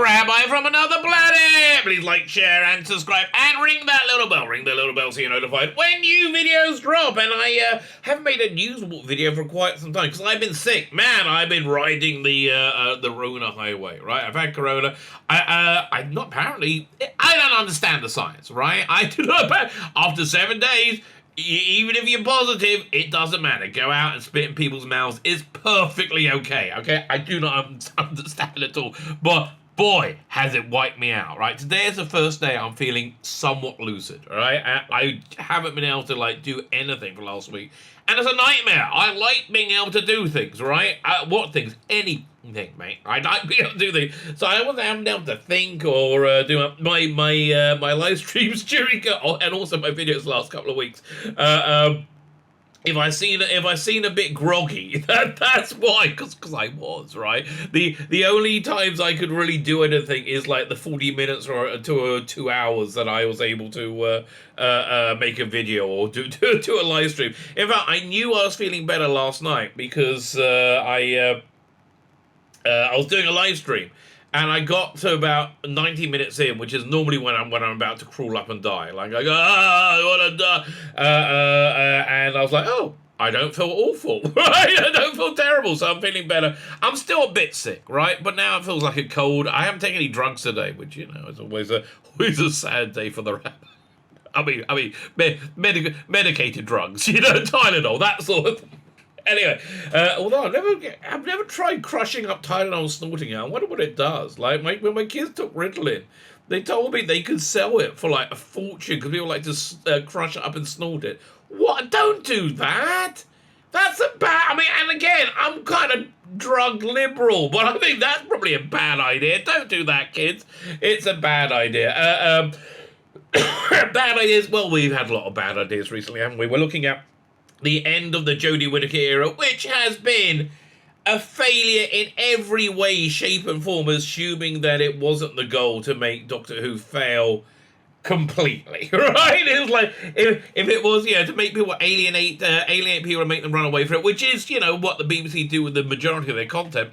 Rabbi from another planet. Please like, share, and subscribe, and ring that little bell. Ring the little bell so you're notified when new videos drop. And I haven't made a news video for quite some time because I've been sick. Man, I've been riding the Rona highway, right? I've had corona. I'm not apparently. I don't understand the science, right? I do not. After 7 days. Even if you're positive, it doesn't matter. Go out and spit in people's mouths is perfectly okay, okay? I do not understand at all. But, boy, has it wiped me out, right? Today is the first day I'm feeling somewhat lucid, all right? I haven't been able to, like, do anything for last week. And it's a nightmare. I like being able to do things, right? What things? Anything, mate. I like being able to do things. So I wasn't able to think or do my live streams during and also my videos the last couple of weeks. If I seem a bit groggy, that's why, because I was, right. The only times I could really do anything is like the 40 minutes or 2 hours that I was able to make a video or do a live stream. In fact, I knew I was feeling better last night because I was doing a live stream. And I got to about 90 minutes in, which is normally when I'm about to crawl up and die. Like I go, I want to die, and I was like, oh, I don't feel awful, right? I don't feel terrible, so I'm feeling better. I'm still a bit sick, right? But now it feels like a cold. I haven't taken any drugs today, which is always a sad day for the rapper. I mean, medicated drugs, Tylenol, that sort of thing. Anyway, although I've never tried crushing up Tylenol and snorting it. I wonder what it does. Like when my kids took Ritalin, they told me they could sell it for like a fortune because people like to crush it up and snort it. What? Don't do that. That's a bad. I mean, and again, I'm kind of drug liberal, but I think that's probably a bad idea. Don't do that, kids. It's a bad idea. Bad ideas. Well, we've had a lot of bad ideas recently, haven't we? We're looking at the end of the Jodie Whittaker era, which has been a failure in every way, shape, and form, assuming that it wasn't the goal to make Doctor Who fail completely, right? It was like, if it was, to make people alienate people and make them run away from it, which is, what the BBC do with the majority of their content,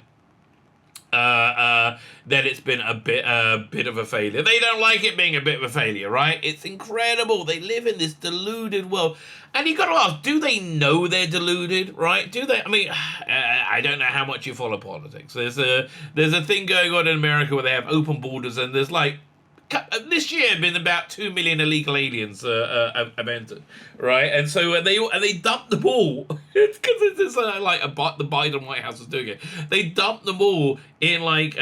then it's been a bit of a failure. They don't like it being a bit of a failure, right? It's incredible. They live in this deluded world. And you got to ask, do they know they're deluded, right? Do they? I mean, I don't know how much you follow politics. There's a thing going on in America where they have open borders, and there's like, this year have been about 2 million illegal aliens have entered, right? And so they dumped them all because it's like the Biden White House is doing it. They dump them all in like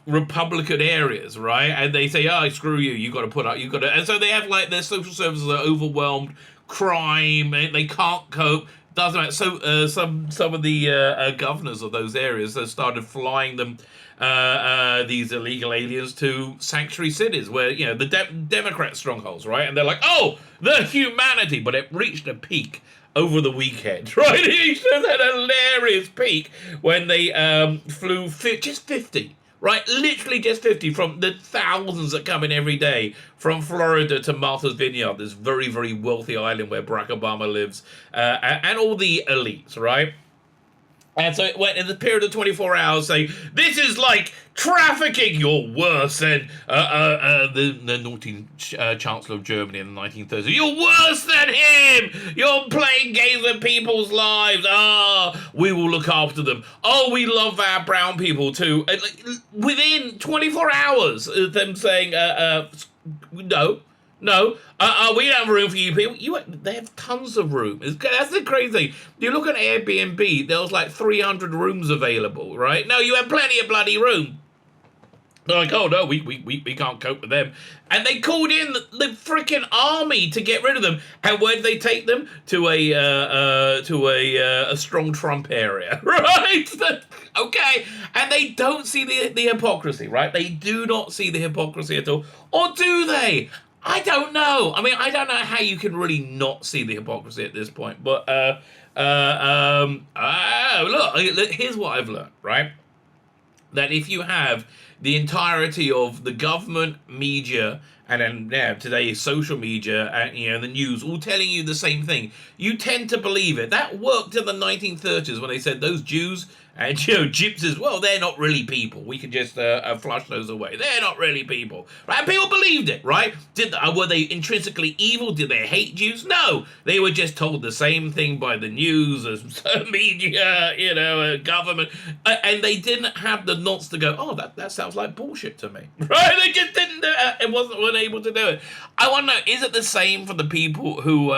Republican areas, right? And they say, "Oh, screw you! You got to put up. You got to." And so they have like their social services are overwhelmed, crime, and they can't cope. Doesn't matter. So some of the governors of those areas have started flying them. These illegal aliens to sanctuary cities where, the Democrat strongholds, right? And they're like, oh, the humanity. But it reached a peak over the weekend, right? It reached that hilarious peak when they flew just 50, right? Literally just 50 from the thousands that come in every day from Florida to Martha's Vineyard, this very, very wealthy island where Barack Obama lives, and all the elites, right? And so it went in the period of 24 hours saying, this is like trafficking. You're worse than the naughty Chancellor of Germany in the 1930s. You're worse than him. You're playing games with people's lives. We will look after them. Oh, we love our brown people too. And within 24 hours, them saying, no, we don't have room for you people. They have tons of room. That's the crazy thing. You look at Airbnb, there was like 300 rooms available, right? No, you have plenty of bloody room. They're like, oh no, we can't cope with them. And they called in the freaking army to get rid of them. And where did they take them? To a strong Trump area, right? Okay. And they don't see the hypocrisy, right? They do not see the hypocrisy at all. Or do they? I don't know. I mean, I don't know how you can really not see the hypocrisy at this point. But look, here's what I've learned, right? That if you have the entirety of the government, media, and then today social media and the news all telling you the same thing, you tend to believe it. That worked in the 1930s when they said those Jews And, Jip says, well, they're not really people. We can just flush those away. They're not really people. Right? And people believed it, right? Were they intrinsically evil? Did they hate Jews? No. They were just told the same thing by the news, media, government. And they didn't have the nuts to go, oh, that sounds like bullshit to me. Right? They just didn't do it. It weren't able to do it. I want to know, is it the same for the people who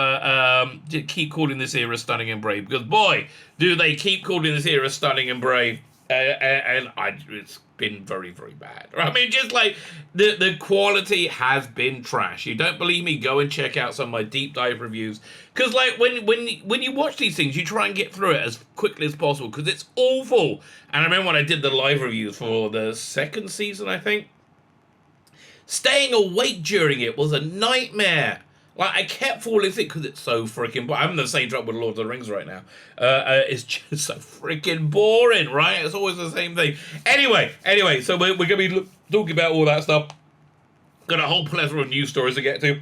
keep calling this era stunning and brave? Because, boy, do they keep calling this era stunning and brave. It's been very, very bad. I mean, just like the quality has been trash. You don't believe me? Go and check out some of my deep dive reviews. Because like when you watch these things, you try and get through it as quickly as possible because it's awful. And I remember when I did the live reviews for the second season, I think, staying awake during it was a nightmare. Like, I kept falling asleep because it's so freaking boring. I'm in the same trouble with Lord of the Rings right now. It's just so freaking boring, right? It's always the same thing. Anyway, so we're going to be talking about all that stuff. Got a whole plethora of news stories to get to.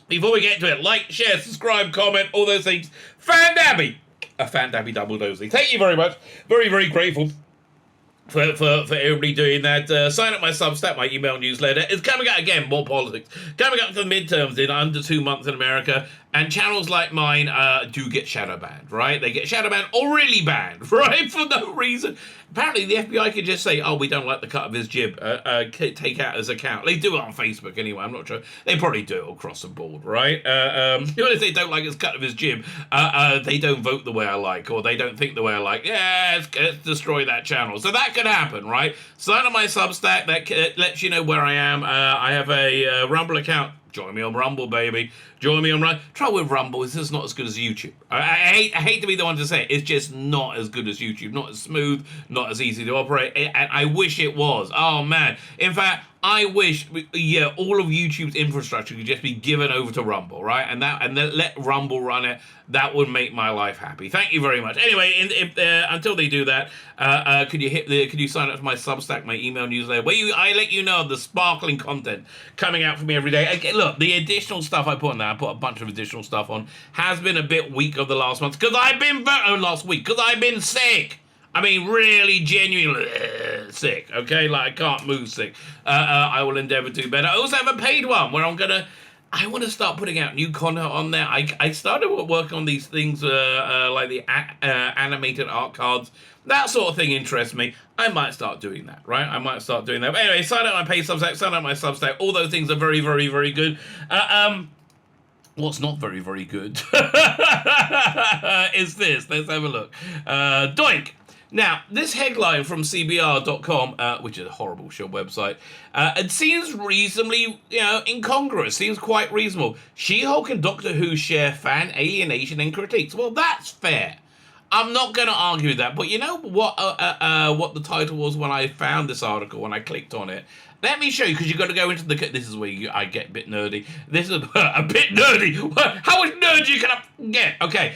Before we get to it, like, share, subscribe, comment, all those things. Fandabby! A Fandabby double dozy. Thank you very much. Very, very grateful for everybody doing that. Sign up my Substack, my email newsletter. It's coming up again, more politics. Coming up to the midterms in under 2 months in America. And channels like mine do get shadow banned, right? They get shadow banned or really banned, right? For no reason. Apparently, the FBI could just say, oh, we don't like the cut of his jib. Take out his account. They do it on Facebook anyway. I'm not sure. They probably do it across the board, right? Even if they don't like his cut of his jib, they don't vote the way I like, or they don't think the way I like. Yeah, let's destroy that channel. So that could happen, right? Sign on my Substack. That lets you know where I am. I have a Rumble account. Join me on Rumble, baby. Join me on Rumble. Trouble with Rumble is it's not as good as YouTube. I hate to be the one to say it. It's just not as good as YouTube. Not as smooth, not as easy to operate. And I wish it was. Oh, man. In fact, I wish, all of YouTube's infrastructure could just be given over to Rumble, right? And then let Rumble run it. That would make my life happy. Thank you very much. Anyway, until they do that, could you sign up to my Substack, my email newsletter, where I let you know of the sparkling content coming out from me every day. Again, look, the additional stuff I put on there, I put a bunch of additional stuff on, has been a bit weak of the last month because I've been last week because I've been sick. I mean, really, genuinely sick, okay? Like, I can't move sick. I will endeavor to do better. I also have a paid one where I want to start putting out new content on there. I started working on these things like the animated art cards. That sort of thing interests me. I might start doing that, right? I might start doing that. But anyway, sign up my paid Substack, sign up my Substack. All those things are very, very, very good. What's not very, very good is this. Let's have a look. Doink. Now, this headline from CBR.com, which is a horrible show website, it seems reasonably, incongruous, seems quite reasonable. She-Hulk and Doctor Who share fan alienation and critiques. Well, that's fair. I'm not going to argue with that, but you know what the title was when I found this article, when I clicked on it? Let me show you, because you've got to go into this is where I get a bit nerdy. This is a bit nerdy. How much nerdy can I get? Okay,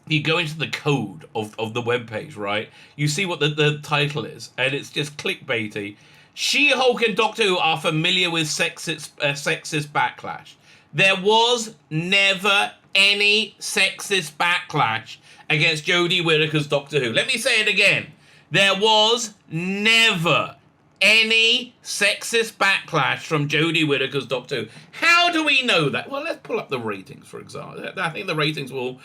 you go into the code of the webpage, right? You see what the title is, and it's just clickbaity. She-Hulk and Doctor Who are familiar with sexist backlash. There was never any sexist backlash against Jodie Whittaker's Doctor Who. Let me say it again. There was never any sexist backlash from Jodie Whittaker's Doctor Who. How do we know that? Well, let's pull up the ratings, for example. I think the ratings will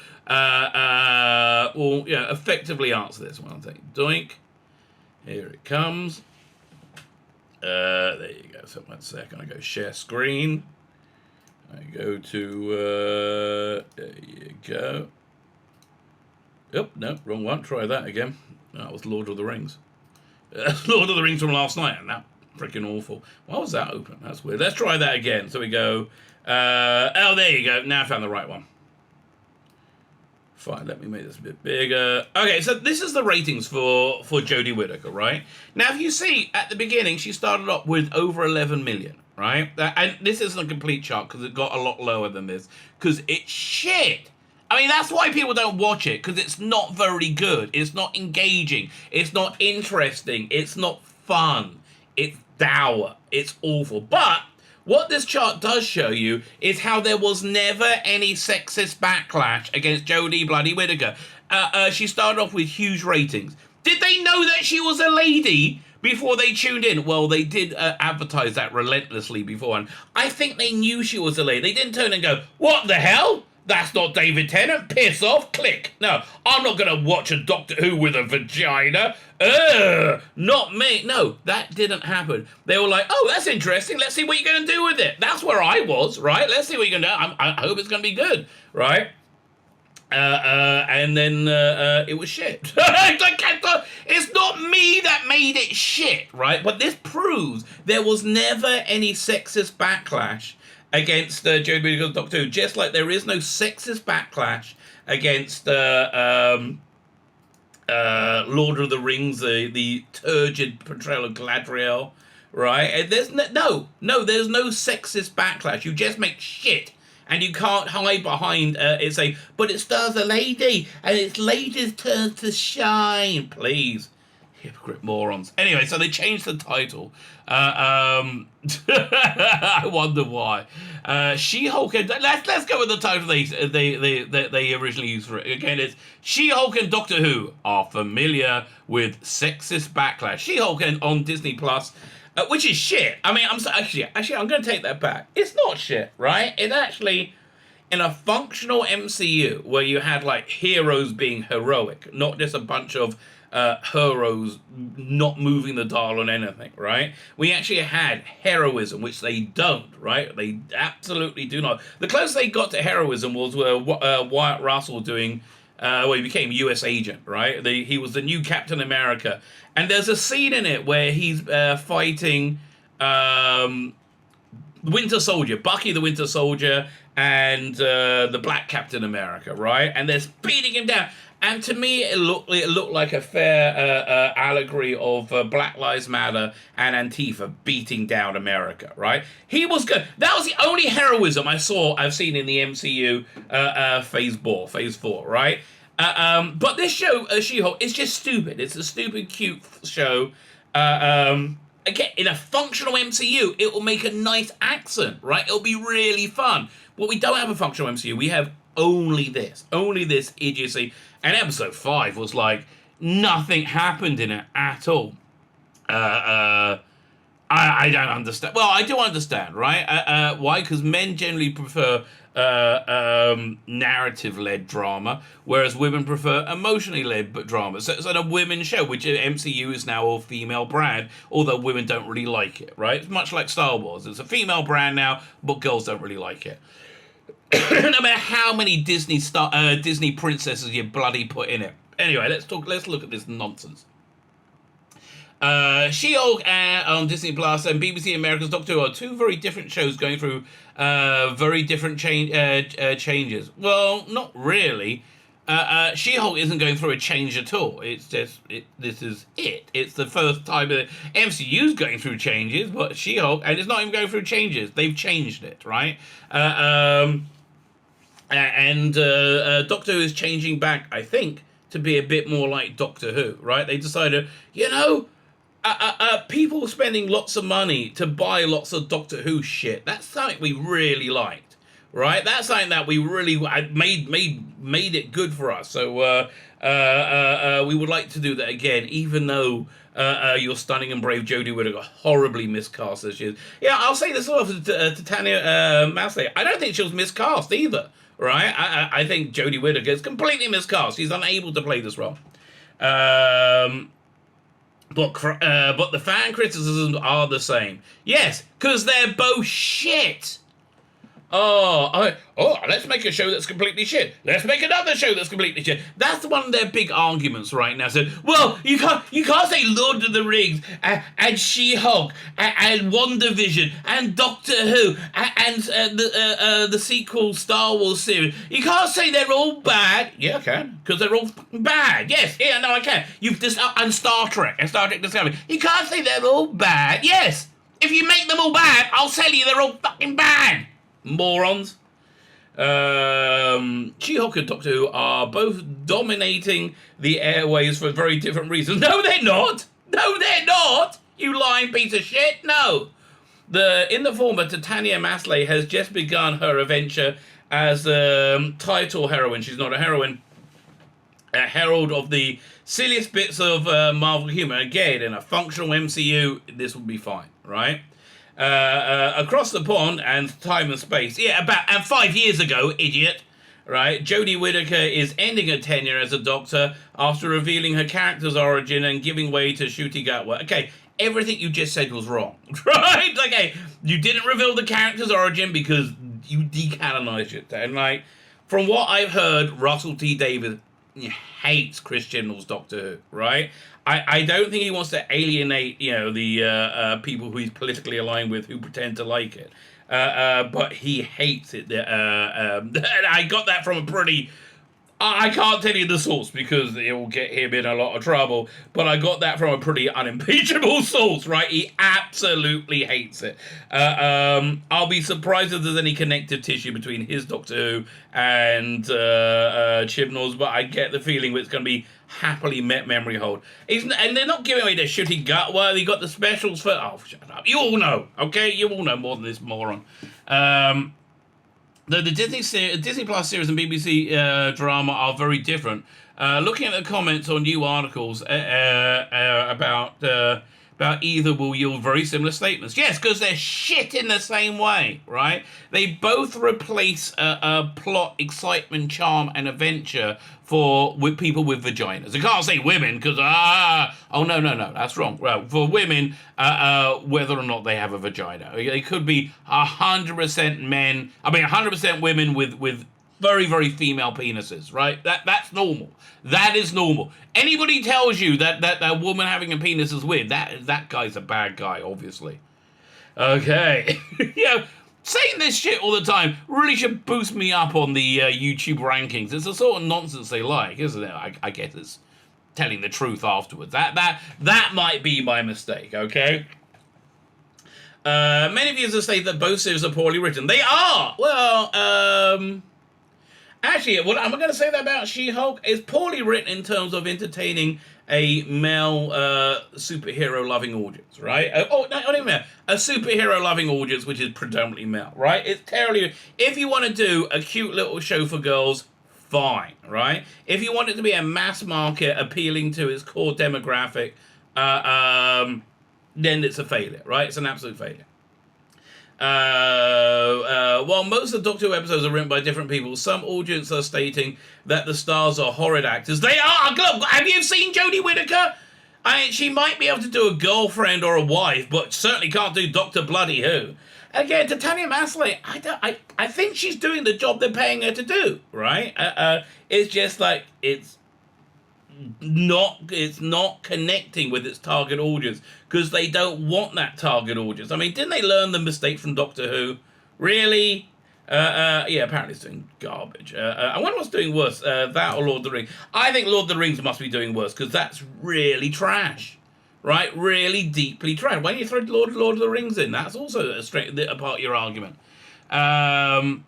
effectively answer this one. I think. Doink. Here it comes. There you go. So 1 second. I go share screen. I go to, there you go. Oh, no, wrong one. Try that again. That was Lord of the Rings. Lord of the Rings from last night, and that freaking awful. Why was that open? That's weird. Let's try that again. So we go, there you go. Now I found the right one. Fine, let me make this a bit bigger. Okay, so this is the ratings for Jodie Whittaker, right? Now, if you see, at the beginning, she started up with over 11 million, right? And this isn't a complete chart, because it got a lot lower than this, because it's shit. I mean, that's why people don't watch it, because it's not very good. It's not engaging. It's not interesting. It's not fun. It's dour. It's awful. But what this chart does show you is how there was never any sexist backlash against Jodie bloody Whittaker. She started off with huge ratings. Did they know that she was a lady before they tuned in? Well, they did advertise that relentlessly beforehand. I think they knew she was a lady. They didn't turn and go, what the hell? That's not David Tennant. Piss off. Click. No, I'm not going to watch a Doctor Who with a vagina. Not me. No, that didn't happen. They were like, oh, that's interesting. Let's see what you're going to do with it. That's where I was, right? Let's see what you're going to do. I hope it's going to be good, right? And then it was shit. It's not me that made it shit, right? But this proves there was never any sexist backlash against Jodie Whittaker's Doctor Who, just like there is no sexist backlash against Lord of the Rings, the turgid portrayal of Galadriel, right? And there's there's no sexist backlash. You just make shit. And you can't hide behind it saying, but it stars a lady, and it's ladies' turn to shine. Please. Hypocrite morons. Anyway, so they changed the title. I wonder why. She-Hulk and... Let's go with the title they originally used for it. Again, it's She-Hulk and Doctor Who are familiar with sexist backlash. She-Hulk on Disney Plus... which is shit. I mean, I'm going to take that back. It's not shit, right? It actually, in a functional MCU where you had like heroes being heroic, not just a bunch of heroes not moving the dial on anything, right? We actually had heroism, which they don't, right? They absolutely do not. The closest they got to heroism was Wyatt Russell doing. He became U.S. agent, right? He was the new Captain America. And there's a scene in it where he's fighting Winter Soldier, Bucky the Winter Soldier, and the Black Captain America, right? And they're beating him down. And to me, it looked like a fair allegory of Black Lives Matter and Antifa beating down America, right? He was good. That was the only heroism I've seen in the MCU phase 4, right? But this show, She-Hulk, is just stupid. It's a stupid, cute show. Again, in a functional MCU, it will make a nice accent, right? It'll be really fun. But we don't have a functional MCU. We have only this idiocy. And episode 5 was like, nothing happened in it at all. I don't understand. Well, I do understand, right? Why? Because men generally prefer narrative-led drama, whereas women prefer emotionally-led drama. So it's like a women's show, which MCU is now a female brand, although women don't really like it, right? It's much like Star Wars. It's a female brand now, but girls don't really like it. No matter how many Disney princesses you bloody put in it. Anyway, let's look at this nonsense. She-Hulk on Disney Plus and BBC America's Doctor Who are two very different shows going through very different changes. Well, not really. She-Hulk isn't going through a change at all. It's just this is it. It's the first time that MCU's going through changes, but She-Hulk, and it's not even going through changes. They've changed it, right? And Doctor Who is changing back, I think, to be a bit more like Doctor Who, right? They decided, people spending lots of money to buy lots of Doctor Who shit. That's something we really liked, right? That's something that we really made it good for us. So we would like to do that again, even though your stunning and brave Jodie Whittaker horribly miscast as she is. Yeah, I'll say this off to Tanya Masley. I don't think she was miscast either, right? I think Jodie Whittaker is completely miscast. She's unable to play this role. But the fan criticisms are the same. Yes, because they're both shit. Let's make a show that's completely shit. Let's make another show that's completely shit. That's one of their big arguments right now. So, well, you can't say Lord of the Rings and She-Hulk and WandaVision and Doctor Who and the sequel Star Wars series. You can't say they're all bad. Yeah, I can, because they're all fucking bad. Yes, yeah, no, I can. And Star Trek and Star Trek Discovery. You can't say they're all bad. Yes, if you make them all bad, I'll tell you they're all fucking bad. Morons. She-Hulk and Doctor Who are both dominating the airways for very different reasons. No, they're not. No, they're not. You lying piece of shit. No. In the former, Titania Masley has just begun her adventure as title heroine. She's not a heroine. a herald of the silliest bits of Marvel humor. Again, in a functional MCU, this would be fine, right? Across the pond and time and space. Yeah, and 5 years ago, idiot. Right, Jodie Whittaker is ending her tenure as a doctor after revealing her character's origin and giving way to shooty gut work. Okay, everything you just said was wrong, right? Okay, you didn't reveal the character's origin because you decanonized it. And like, from what I've heard, Russell T Davies hates Chris Chibnall's Doctor Who, right? I don't think he wants to alienate, the people who he's politically aligned with who pretend to like it. But he hates it. I got that from a pretty... I can't tell you the source because it will get him in a lot of trouble, but I got that from a pretty unimpeachable source, right? He absolutely hates it. I'll be surprised if there's any connective tissue between his Doctor Who and Chibnall's, but I get the feeling it's going to be happily met memory hold. And they're not giving away the shitty gut work. They got the specials for... Oh, shut up. You all know, okay? You all know more than this moron. Though the Disney Plus series and BBC drama are very different. Looking at the comments on new articles about either will yield very similar statements. Yes, because they're shit in the same way, right? They both replace plot, excitement, charm, and adventure with people with vaginas. I can't say women because no, that's wrong. Well, for women, whether or not they have a vagina, it could be 100% men. 100% women with very, very female penises, right? That's normal. That is normal. Anybody tells you that a woman having a penis is weird, that guy's a bad guy, obviously. Okay. Saying this shit all the time really should boost me up on the YouTube rankings. It's the sort of nonsense they like, isn't it? I guess it's telling the truth afterwards. That might be my mistake, okay? Many of you have stated that both series are poorly written. They are! Well, actually, what I'm going to say that about She-Hulk is poorly written in terms of entertaining a male superhero-loving audience, right? Not even male. A superhero-loving audience, which is predominantly male, right? It's terribly... If you want to do a cute little show for girls, fine, right? If you want it to be a mass market appealing to its core demographic, then it's a failure, right? It's an absolute failure. While most of the Doctor Who episodes are written by different people, some audience are stating that the stars are horrid actors. They are! Look, have you seen Jodie Whittaker? She might be able to do a girlfriend or a wife, but certainly can't do Doctor Bloody Who. Again, Titania Maslany, I think she's doing the job they're paying her to do, right? It's just like, it's not connecting with its target audience because they don't want that target audience. Didn't they learn the mistake from Doctor Who? Really? Yeah, apparently it's doing garbage. I wonder what's doing worse, that or Lord of the Rings. I think Lord of the Rings must be doing worse because that's really trash, right? Really deeply trash. Why don't you throw Lord of the Rings in? That's also a part of your argument. Though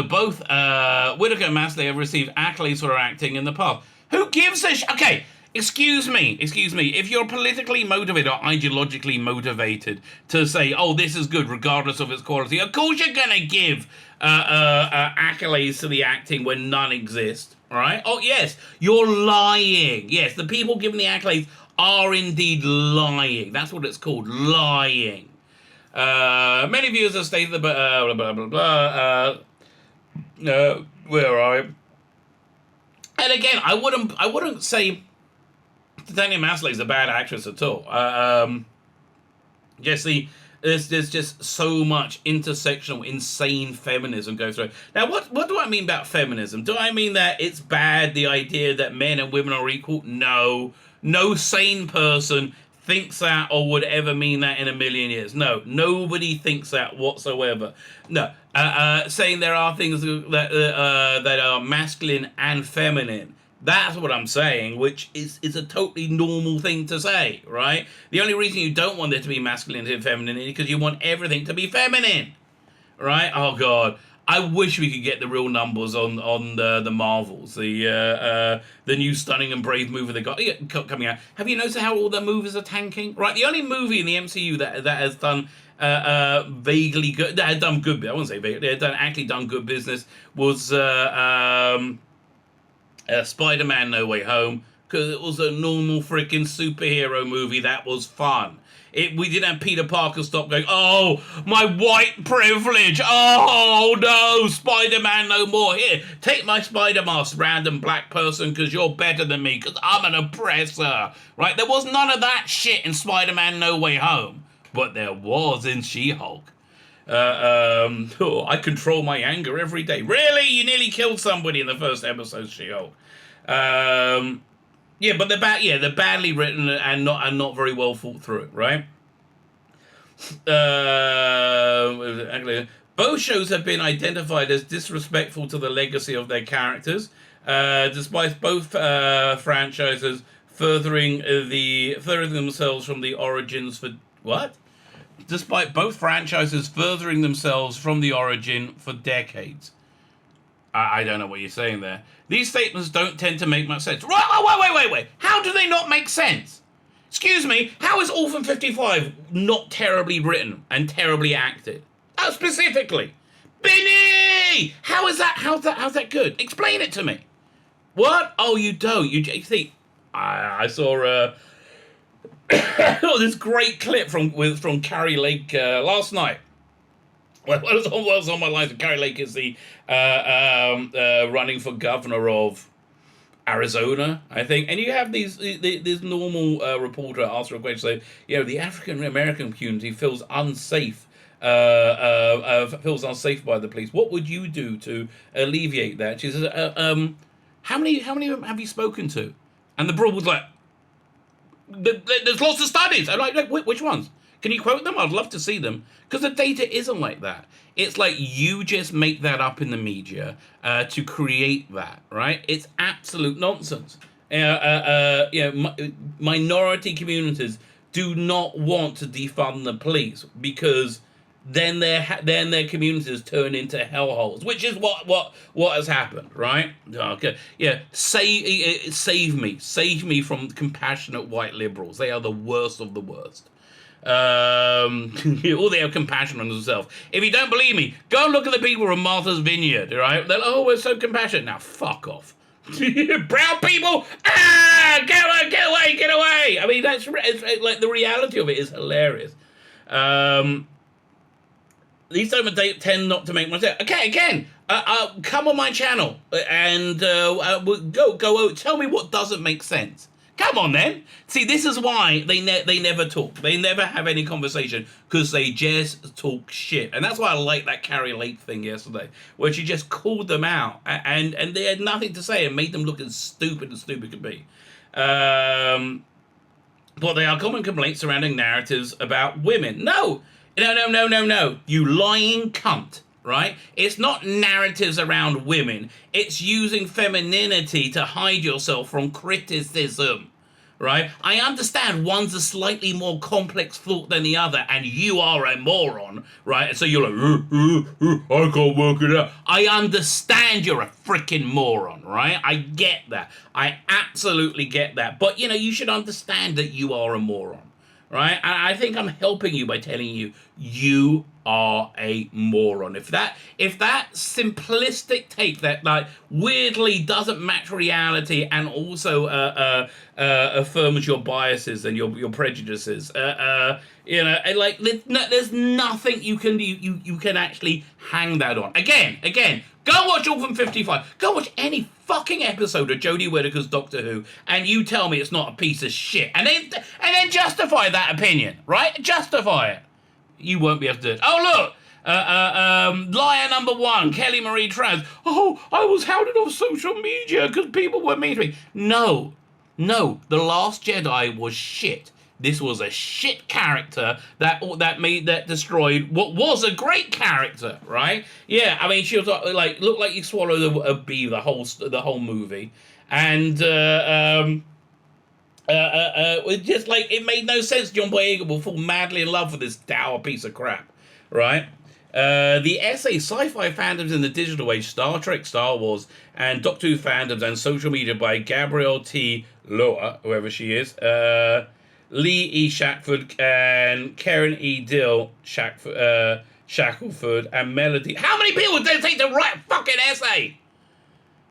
both Whittaker and Maslany have received accolades for their acting in the past. Who gives a Okay, excuse me. If you're politically motivated or ideologically motivated to say, oh, this is good regardless of its quality, of course you're going to give accolades to the acting when none exist, all right? Oh, yes, you're lying. Yes, the people giving the accolades are indeed lying. That's what it's called, lying. Many viewers have stated that, blah, blah, blah, blah. Where are I? And again, I wouldn't say Titania Maslany is a bad actress at all. There's just so much intersectional, insane feminism going through. Now, what do I mean about feminism? Do I mean that it's bad, the idea that men and women are equal? No. No sane person thinks that or would ever mean that in a million years. No, nobody thinks that whatsoever. No, saying there are things that are masculine and feminine. That's what I'm saying, which is a totally normal thing to say, right? The only reason you don't want there to be masculine and feminine is because you want everything to be feminine, right? Oh, God. I wish we could get the real numbers on the Marvels, the new stunning and brave movie they got coming out. Have you noticed how all the movies are tanking? Right, the only movie in the MCU that has done vaguely good, that had done good, I wouldn't say vaguely, they had actually done good business was Spider-Man No Way Home, because it was a normal freaking superhero movie that was fun. We didn't have Peter Parker stop going, oh, my white privilege. Oh, no, Spider-Man no more. Here, take my Spider Mask, random black person, because you're better than me, because I'm an oppressor. Right? There was none of that shit in Spider-Man No Way Home. But there was in She-Hulk. I control my anger every day. Really? You nearly killed somebody in the first episode of She-Hulk. Yeah, but they're badly written and not very well thought through, right? Both shows have been identified as disrespectful to the legacy of their characters, despite both franchises furthering themselves from the origins for what? Despite both franchises furthering themselves from the origin for decades. I don't know what you're saying there. These statements don't tend to make much sense. Wait. How do they not make sense? Excuse me, how is Orphan 55 not terribly written and terribly acted? Oh, specifically. Binny! How's that good? Explain it to me. What? Oh, you don't. You see, I saw this great clip from Carrie Lake last night. What was on my life? Carrie Lake is the running for governor of Arizona, I think. And you have this normal reporter ask her a question, say, the African American community feels unsafe. Feels unsafe by the police. What would you do to alleviate that? She says, how many have you spoken to? And the broad was like, there's lots of studies. I'm like, which ones? Can you quote them? I'd love to see them. Because the data isn't like that. It's like you just make that up in the media to create that, right? It's absolute nonsense. Minority communities do not want to defund the police because then their communities turn into hellholes, which is what has happened, right? Okay, yeah. Save me from compassionate white liberals. They are the worst of the worst. All they have compassion on themselves. If you don't believe me, go and look at the people from Martha's Vineyard, right? They're like, oh, we're so compassionate. Now, fuck off. Brown people, get away. I mean, it's like the reality of it is hilarious. These don't tend not to make much sense. Okay, again, come on my channel and go. Tell me what doesn't make sense. Come on, then. See, this is why they never talk. They never have any conversation because they just talk shit. And that's why I like that Carrie Lake thing yesterday, where she just called them out and they had nothing to say and made them look as stupid could be. But they are common complaints surrounding narratives about women. No. You lying cunt. Right? It's not narratives around women. It's using femininity to hide yourself from criticism. Right? I understand one's a slightly more complex thought than the other, and you are a moron, right? So you're like, I can't work it out. I understand you're a freaking moron, right? I get that. I absolutely get that. But, you should understand that you are a moron, right? And I think I'm helping you by telling you, you are a moron. If that simplistic take that like weirdly doesn't match reality and also affirms your biases and your prejudices, there's nothing you can do. You can actually hang that on. Again, go watch Orphan 55. Go watch any fucking episode of Jodie Whittaker's Doctor Who, and you tell me it's not a piece of shit, and then justify that opinion, right? Justify it. You won't be able to do it. Oh, look! Liar number 1, Kelly Marie Tran. Oh, I was hounded off social media because people were mean to me. No. The Last Jedi was shit. This was a shit character that destroyed what was a great character, right? Yeah, I mean, she was like looked like you swallowed a bee the whole movie, and just like it made no sense. John Boyega will fall madly in love with this dour piece of crap, right? The essay Sci-Fi Fandoms in the Digital Age, Star Trek, Star Wars, and Doctor Who Fandoms and Social Media by Gabrielle T. Loa, whoever she is, Lee E. Shackford, and Karen E. Dill Shackleford, and Melody. How many people did it take to write a fucking essay?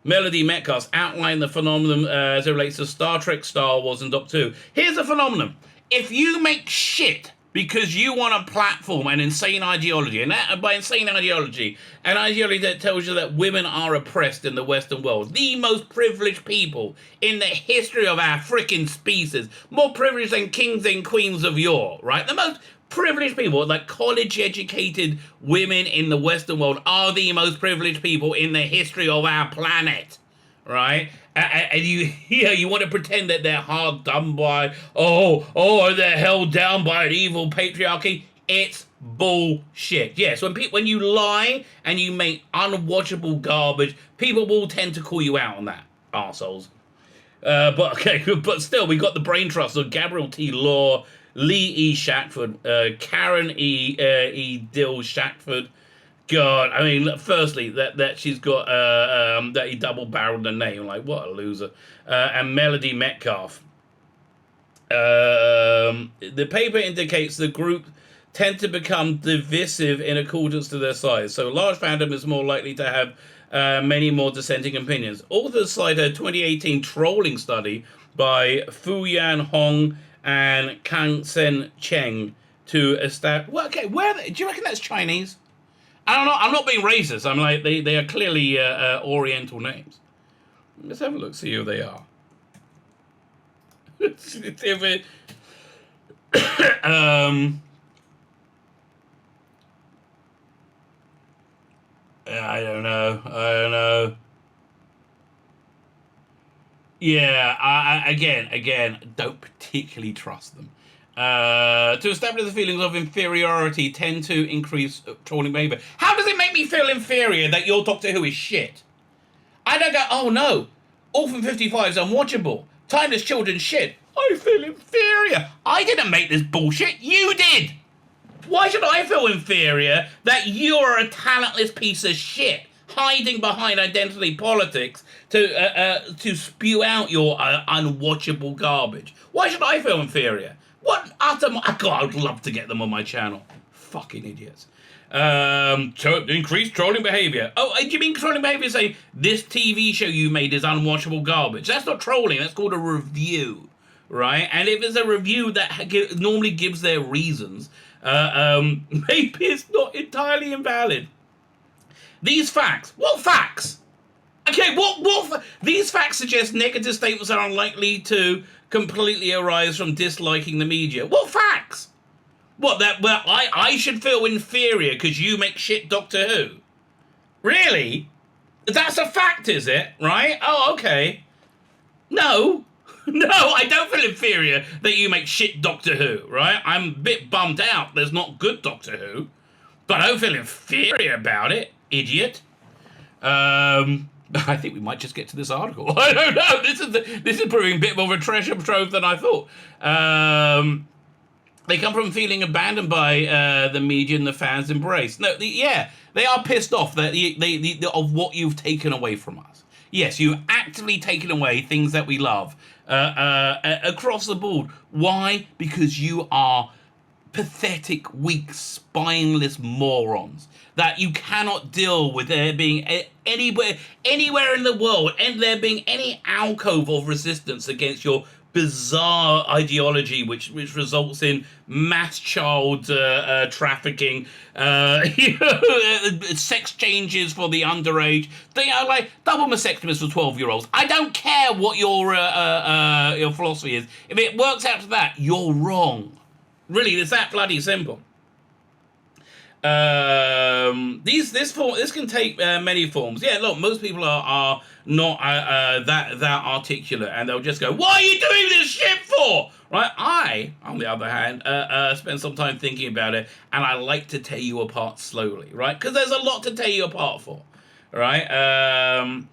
Melody Metcalf outlined the phenomenon as it relates to Star Trek, Star Wars, and Doctor Who. Here's the phenomenon. If you make shit because you want a platform and insane ideology, and that, by insane ideology, an ideology that tells you that women are oppressed in the Western world, the most privileged people in the history of our freaking species, more privileged than kings and queens of yore, right? The most privileged people, like college-educated women in the Western world, are the most privileged people in the history of our planet, right? And you want to pretend that they're hard done by, or they're held down by an evil patriarchy. It's bullshit. Yes, when you lie and you make unwatchable garbage, people will tend to call you out on that, arseholes. But still, we got the brain trust of Gabriel T. Law, Lee E. Shackford, Karen E. Dill Shackford. God, I mean, firstly, that she's got that he double-barreled the name. Like, what a loser. And Melody Metcalf. The paper indicates the group tend to become divisive in accordance to their size. So large fandom is more likely to have many more dissenting opinions. Authors cite a 2018 trolling study by Fu Yan Hong and Kang Sen Cheng to establish... Well, okay, do you reckon that's Chinese? I don't know. I'm not being racist. I'm like, they are clearly Oriental names. Let's have a look, see who they are. I don't know. Yeah, again, don't particularly trust them. To establish the feelings of inferiority tend to increase trolling behavior. How does it make me feel inferior that your Doctor Who is shit? I don't go, oh no, Orphan 55 is unwatchable. Timeless Children's shit. I feel inferior. I didn't make this bullshit. You did. Why should I feel inferior that you're a talentless piece of shit hiding behind identity politics to spew out your unwatchable garbage? Why should I feel inferior? What utter... God, I would love to get them on my channel. Fucking idiots. Increased trolling behavior. Oh, do you mean trolling behavior saying this TV show you made is unwatchable garbage? That's not trolling. That's called a review, right? And if it's a review that normally gives their reasons, maybe it's not entirely invalid. These facts. What facts? Okay, these facts suggest negative statements are unlikely to completely arise from disliking the media. What facts? What, that I should feel inferior because you make shit Doctor Who? Really? That's a fact, is it? Right? Oh, okay. No. No, I don't feel inferior that you make shit Doctor Who, right? I'm a bit bummed out there's not good Doctor Who, but I don't feel inferior about it, idiot. I think we might just get to this article. I don't know. This is proving a bit more of a treasure trove than I thought. They come from feeling abandoned by the media and the fans' embrace. No, they are pissed off that of what you've taken away from us. Yes, you've actively taken away things that we love across the board. Why? Because you are pathetic, weak, spineless morons that you cannot deal with there being anywhere in the world, and there being any alcove of resistance against your bizarre ideology, which results in mass child trafficking, sex changes for the underage. They are like double mastectomies for 12-year-olds. I don't care what your philosophy is. If it works out to that, you're wrong. Really, it's that bloody simple. This can take many forms. Yeah, look, most people are not that articulate, and they'll just go, "What are you doing this shit for?" Right? I, on the other hand, spend some time thinking about it, and I like to tear you apart slowly, right? Because there's a lot to tear you apart for, right?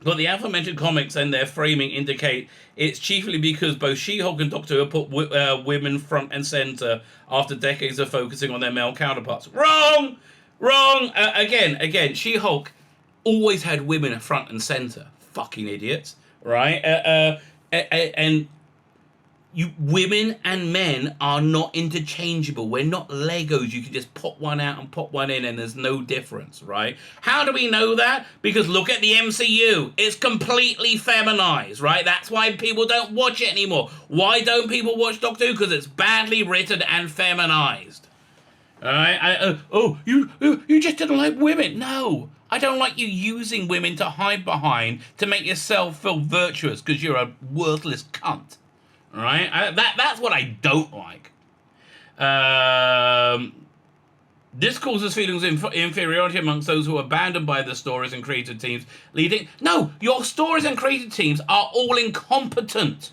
But the aforementioned comics and their framing indicate it's chiefly because both She-Hulk and Doctor Who put women front and center after decades of focusing on their male counterparts. Wrong! Again, She-Hulk always had women front and center. Fucking idiots, right? And women and men are not interchangeable. We're not Legos. You can just pop one out and pop one in and there's no difference, right? How do we know that? Because look at the MCU. It's completely feminized, right? That's why people don't watch it anymore. Why don't people watch Doctor Who? Because it's badly written and feminized. All right? You just didn't like women. No. I don't like you using women to hide behind to make yourself feel virtuous because you're a worthless cunt. Right? That's what I don't like. This causes feelings of inferiority amongst those who are abandoned by the stories and creative teams leading... No, your stories and creative teams are all incompetent.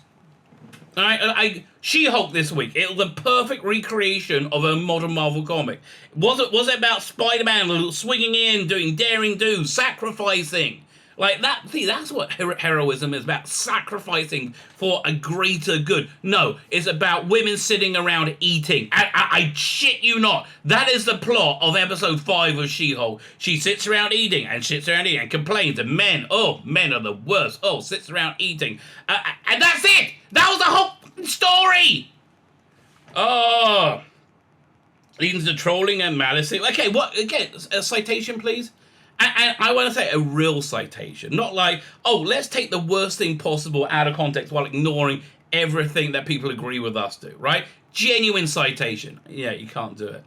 Alright, She-Hulk this week, it was a perfect recreation of a modern Marvel comic. Was it about Spider-Man swinging in, doing daring do, sacrificing? Like that, see, that's what heroism is about, sacrificing for a greater good. No, it's about women sitting around eating. I shit you not. That is the plot of episode 5 of She-Hulk. She sits around eating and complains. And men are the worst. Sits around eating. And that's it. That was the whole story. Leading to trolling and malice. Okay, what, again, a citation, please? And I want to say a real citation, not like, let's take the worst thing possible out of context while ignoring everything that people agree with us to, right? Genuine citation. Yeah, you can't do it.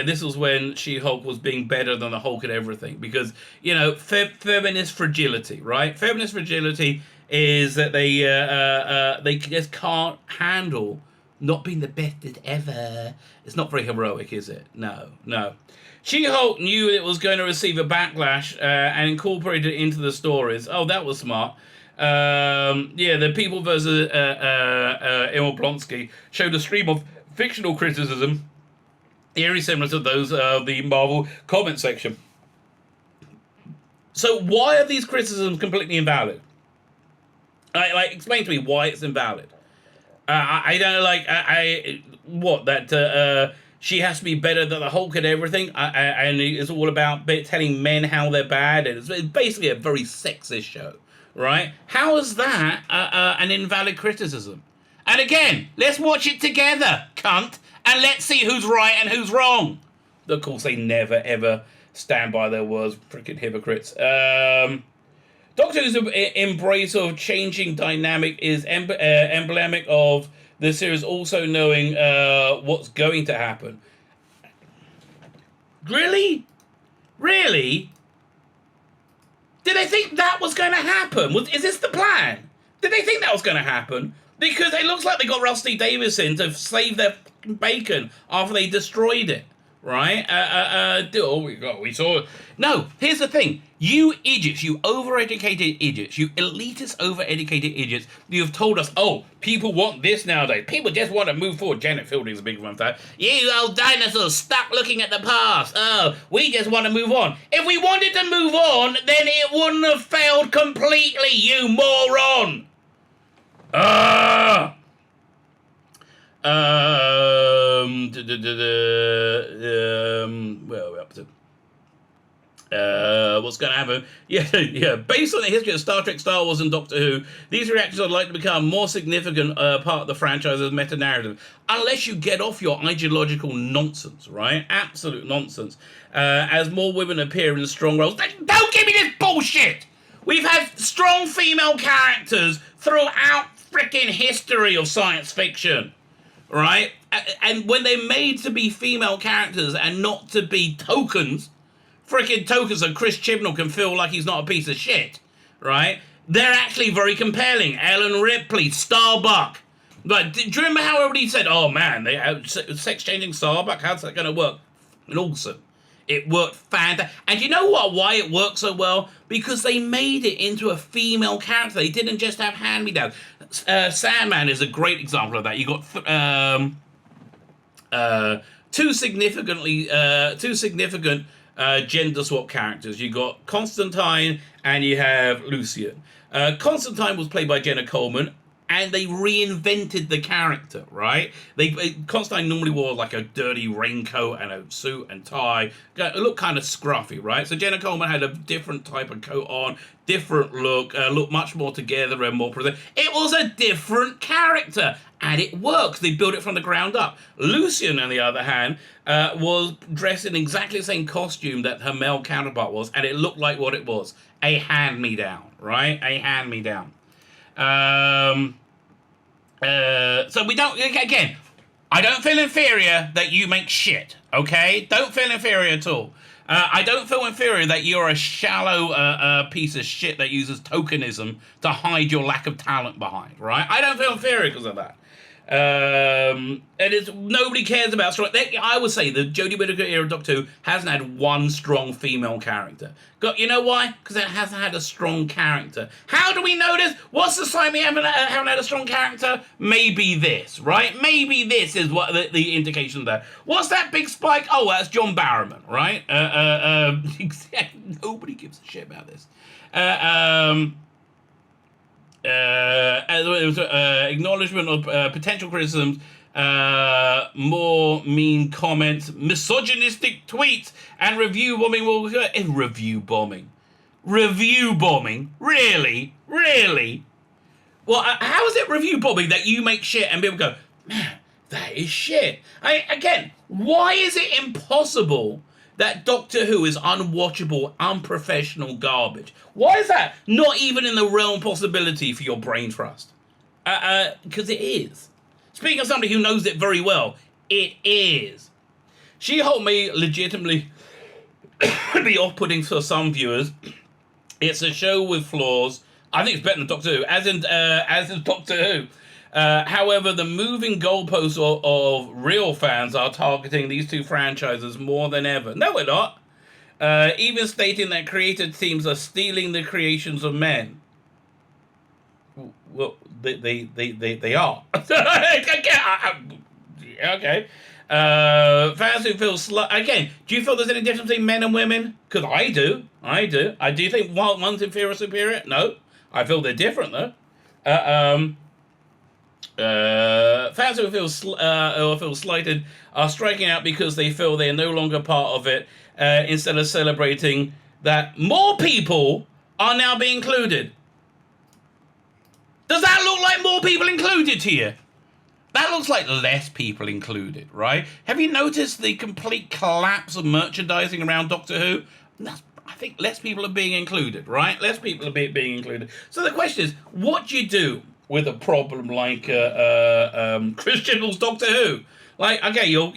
This was when She-Hulk was being better than the Hulk at everything because, feminist fragility, right? Feminist fragility is that they just can't handle not being the best ever. It's not very heroic, is it? No. She-Hulk knew it was going to receive a backlash and incorporated it into the stories. Oh, that was smart. The People versus Emil Blonsky showed a stream of fictional criticism eerily similar to those of the Marvel comment section. So why are these criticisms completely invalid? Explain to me why it's invalid. I don't she has to be better than the Hulk and everything, and it's all about telling men how they're bad, and it's basically a very sexist show, right? How is that an invalid criticism? And again, let's watch it together, cunt, and let's see who's right and who's wrong. Of course, they never, ever stand by their words, freaking hypocrites. Doctor Who's embrace of changing dynamic is emblematic of the series also knowing what's going to happen. Really? Really? Did they think that was going to happen? Is this the plan? Did they think that was going to happen? Because it looks like they got Rusty Davidson to save their bacon after they destroyed it. Right? We saw... No, here's the thing. You idiots, you overeducated idiots, you elitist overeducated idiots, you've told us, people want this nowadays. People just want to move forward. Janet Fielding's a big one for that. You old dinosaurs stuck looking at the past. We just want to move on. If we wanted to move on, then it wouldn't have failed completely, you moron. Where are we up to? What's going to happen? Yeah. Based on the history of Star Trek, Star Wars, and Doctor Who, these reactions are likely to become a more significant part of the franchise's meta-narrative, unless you get off your ideological nonsense, right? Absolute nonsense. As more women appear in strong roles. Don't give me this bullshit! We've had strong female characters throughout freaking history of science fiction, right? And when they're made to be female characters and not to be tokens, freaking tokens so Chris Chibnall can feel like he's not a piece of shit, right? They're actually very compelling. Ellen Ripley, Starbuck. Like, do you remember how everybody said, oh man, they have sex-changing Starbuck? How's that going to work? And awesome. It worked fantastic. And you know what? Why it worked so well? Because they made it into a female character. They didn't just have hand-me-downs. Sandman is a great example of that. You got two significant gender swap characters. You got Constantine and you have Lucian. Constantine was played by Jenna Coleman. and they reinvented the character, right? Constantine normally wore like a dirty raincoat and a suit and tie. It looked kind of scruffy, right? So Jenna Coleman had a different type of coat on, different look, looked much more together and more present. It was a different character, and it works. They built it from the ground up. Lucian, on the other hand, was dressed in exactly the same costume that her male counterpart was, and it looked like what it was, a hand-me-down, right? A hand-me-down. So we don't, again, I don't feel inferior that you make shit, okay? Don't feel inferior at all. I don't feel inferior that you're a shallow piece of shit that uses tokenism to hide your lack of talent behind, right? I don't feel inferior because of that. And nobody cares about strong. I would say the Jodie Whittaker era Doctor Who hasn't had one strong female character. You know why? Because it hasn't had a strong character. How do we know this? What's the sign we haven't had a strong character? Maybe this, right? Maybe this is what the indication there. What's that big spike? Oh, that's John Barrowman, right? Nobody gives a shit about this. Acknowledgement of potential criticisms, more mean comments, misogynistic tweets, and review bombing. Review bombing? Really? Well, how is it review bombing that you make shit and people go, man, that is shit? Again, why is it impossible that Doctor Who is unwatchable, unprofessional garbage? Why is that not even in the realm possibility for your brain trust? Because it is. Speaking of somebody who knows it very well, it is. She-Hulk may legitimately be off-putting for some viewers. It's a show with flaws. I think it's better than Doctor Who, as in Doctor Who. However, the moving goalposts of real fans are targeting these two franchises more than ever. No, we're not. Even stating that creative teams are stealing the creations of men. Well, they are. Okay. Fans who feel again, do you feel there's any difference between men and women? Because I do. Do you think one's inferior or superior? No. I feel they're different, though. Fans who feel slighted are striking out because they feel they are no longer part of it, instead of celebrating that more people are now being included. Does that look like more people included to you? That looks like less people included, right? Have you noticed the complete collapse of merchandising around Doctor Who? I think less people are being included, right? Less people are being included. So the question is, what do you do with a problem like Chris Chibnall's Doctor Who? Like, okay, you're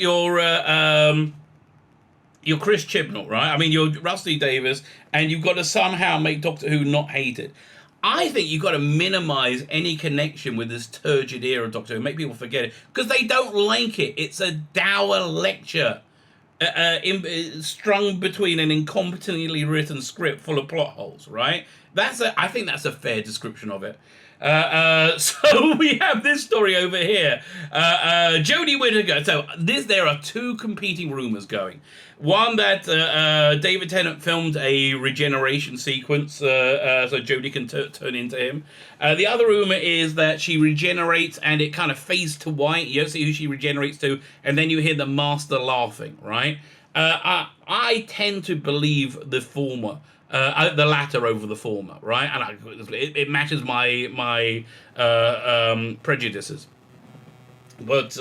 Chris Chibnall, right? I mean, you're Rusty Davies, and you've got to somehow make Doctor Who not hated. I think you've got to minimize any connection with this turgid era of Doctor Who, make people forget it, because they don't like it. It's a dour lecture strung between an incompetently written script full of plot holes, right? I think that's a fair description of it. So we have this story over here. Jodie Whittaker. So there are two competing rumors going. One that David Tennant filmed a regeneration sequence, so Jodie can turn into him. The other rumor is that she regenerates and it kind of fades to white. You don't see who she regenerates to, and then you hear the master laughing, right? I tend to believe the former. The latter over the former, right? And it matches my prejudices. But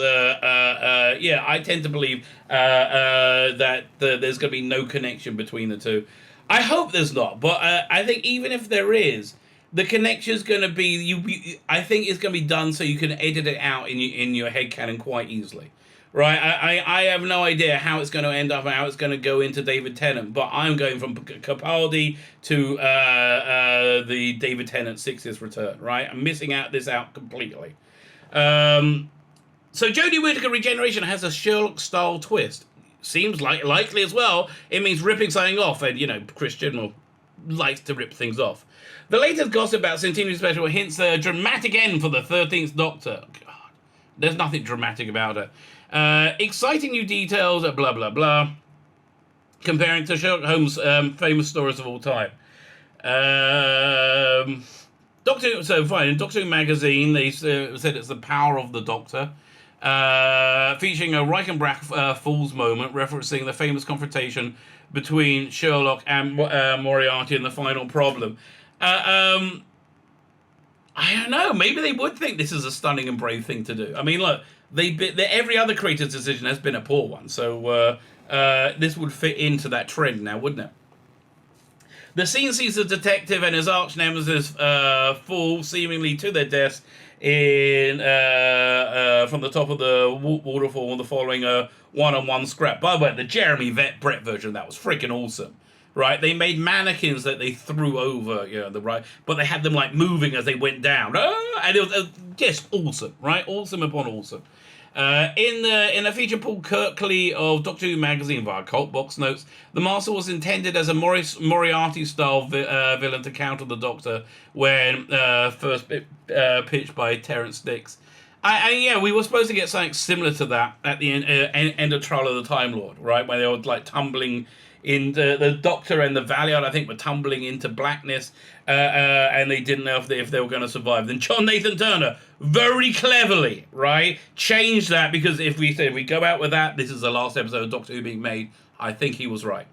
yeah, I tend to believe that there's going to be no connection between the two. I hope there's not, but I think even if there is, the connection's going to be I think it's going to be done so you can edit it out in your headcanon quite easily. Right, I have no idea how it's going to end up and how it's going to go into David Tennant, but I'm going from Capaldi to the David Tennant Sixth Return, right? I'm missing this out completely. So Jodie Whittaker regeneration has a Sherlock-style twist. Seems likely as well. It means ripping something off, and, Chris Chibnall likes to rip things off. The latest gossip about Centenary Special hints a dramatic end for the 13th Doctor. God, there's nothing dramatic about her. Exciting new details, blah, blah, blah. Comparing to Sherlock Holmes' famous stories of all time. So fine, in Doctor Who magazine, they said it's the power of the Doctor, featuring a Reichenbach Falls moment, referencing the famous confrontation between Sherlock and Moriarty in the final problem. I don't know. Maybe they would think this is a stunning and brave thing to do. I mean, look, every other creator's decision has been a poor one, so this would fit into that trend now, wouldn't it? The scene sees the detective and his arch nemesis fall seemingly to their deaths from the top of the waterfall, the following a one-on-one scrap. By the way, the Jeremy Brett version, that was freaking awesome. Right, they made mannequins that they threw over, but they had them like moving as they went down, and it was just awesome, right? Awesome upon awesome. In a feature Paul Kirkley of Doctor Who magazine via Cult Box notes, the Master was intended as a Moriarty-style villain to counter the Doctor when first pitched by Terrance Dicks. We were supposed to get something similar to that at the end of Trial of the Time Lord, right, where they were like tumbling in the Doctor and the Valiant, I think, were tumbling into blackness, and they didn't know if they were going to survive. Then John Nathan Turner, very cleverly, right, changed that, because if we go out with that, this is the last episode of Doctor Who being made. I think he was right.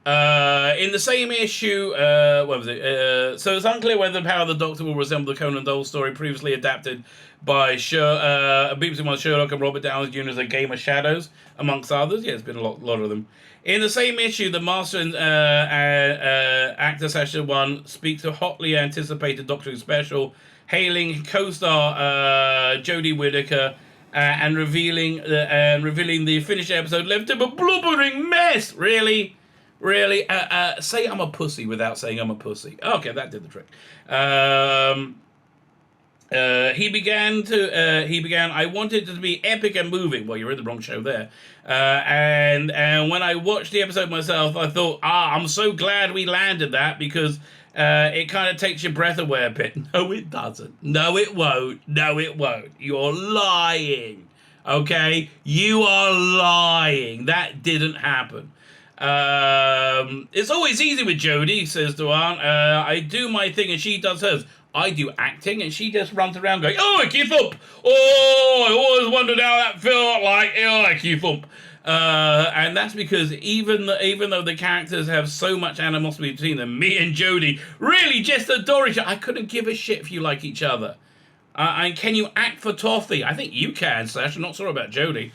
In the same issue, what was it? So it's unclear whether the power of the Doctor will resemble the Conan Doyle story previously adapted by BBC One Sherlock and Robert Downey Jr. as A Game of Shadows, amongst others. Yeah, there's been a lot of them. In the same issue, the Master and actor Sasha One speaks to hotly anticipated Doctor Who special, hailing co-star Jodie Whittaker, and revealing the finished episode left him a blubbering mess. Really? Say I'm a pussy without saying I'm a pussy. Okay, that did the trick. He began, I wanted it to be epic and moving. Well, you're in the wrong show there. And when I watched the episode myself, I thought, I'm so glad we landed that, because it kind of takes your breath away a bit. No, it doesn't. No, it won't. You're lying. Okay? You are lying. That didn't happen. It's always easy with Jodie, says Duane. I do my thing and she does hers. I do acting and she just runs around going, oh, Keith Thump. Oh, I always wondered how that felt like. Oh, Keith Thump. And that's because even though the characters have so much animosity between them, me and Jodie really just adore each other. I couldn't give a shit if you like each other. And can you act for Toffee? I think you can, Sash. I'm not sure about Jodie.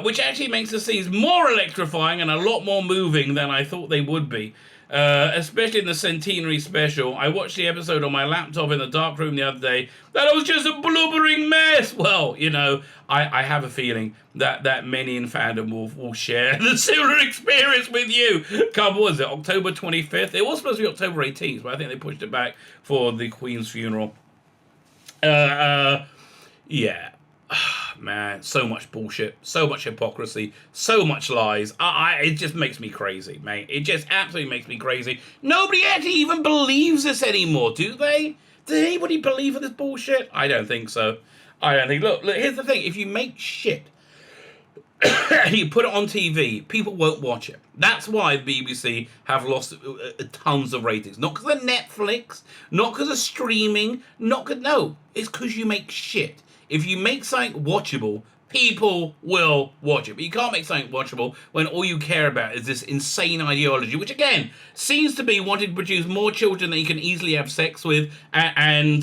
Which actually makes the scenes more electrifying and a lot more moving than I thought they would be. Especially in the Centenary special. I watched the episode on my laptop in the dark room the other day. That was just a blubbering mess. Well, I have a feeling that many in fandom will share the similar experience with you. Come, what was it, October 25th? It was supposed to be October 18th, but I think they pushed it back for the Queen's funeral. Yeah. Man, so much bullshit, so much hypocrisy, so much lies. It just makes me crazy, mate. It just absolutely makes me crazy. Nobody actually even believes this anymore, do they? Does anybody believe in this bullshit? I don't think so. Look, here's the thing. If you make shit and you put it on TV, people won't watch it. That's why the BBC have lost tons of ratings. Not because of Netflix, not because of streaming, no. It's because you make shit. If you make something watchable, people will watch it. But you can't make something watchable when all you care about is this insane ideology, which again seems to be wanting to produce more children that you can easily have sex with and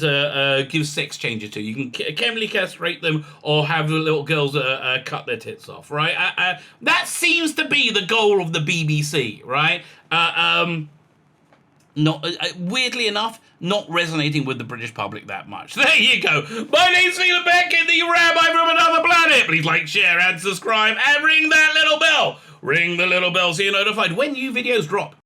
give sex changes to. You can chemically castrate them or have the little girls cut their tits off, right? That seems to be the goal of the BBC, right? Not weirdly enough, not resonating with the British public that much. There you go. My name's Tzvi Lebetkin, the Rabbi from another planet. Please like, share, and subscribe, and ring that little bell. Ring the little bell so you're notified when new videos drop.